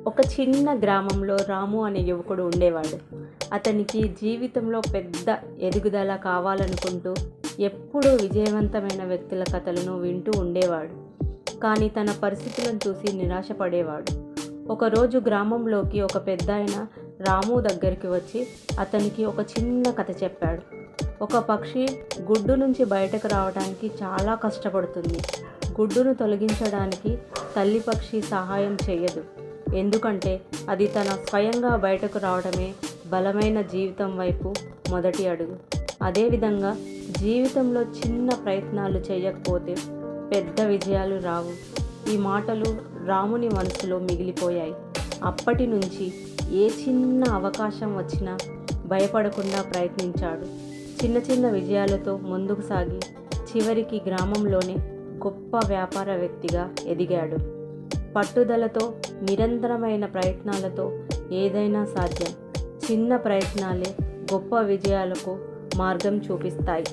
ఒక చిన్న గ్రామంలో రాము అనే యువకుడు ఉండేవాడు. అతనికి జీవితంలో పెద్ద ఎదుగుదల కావాలనుకుంటూ ఎప్పుడూ విజయవంతమైన వ్యక్తుల కథలను వింటూ ఉండేవాడు. కానీ తన పరిస్థితులను చూసి నిరాశపడేవాడు. ఒకరోజు గ్రామంలోకి ఒక పెద్దాయన రాము దగ్గరికి వచ్చి అతనికి ఒక చిన్న కథ చెప్పాడు. ఒక పక్షి గుడ్డు నుంచి బయటకు రావడానికి చాలా కష్టపడుతుంది. గుడ్డును తొలగించడానికి తల్లి పక్షి సహాయం చేయదు. ఎందుకంటే అది తన స్వయంగా బయటకు రావడమే బలమైన జీవితం వైపు మొదటి అడుగు. అదేవిధంగా జీవితంలో చిన్న ప్రయత్నాలు చేయకపోతే పెద్ద విజయాలు రావు. ఈ మాటలు రాముని మనసులో మిగిలిపోయాయి. అప్పటి నుంచి ఏ చిన్న అవకాశం వచ్చినా భయపడకుండా ప్రయత్నించాడు. చిన్న చిన్న విజయాలతో ముందుకు సాగి చివరికి గ్రామంలోనే గొప్ప వ్యాపారవేత్తగా ఎదిగాడు. పట్టుదలతో, నిరంతరమైన ప్రయత్నాలతో ఏదైనా సాధ్యం. చిన్న ప్రయత్నాలే గొప్ప విజయాలకు మార్గం చూపిస్తాయి.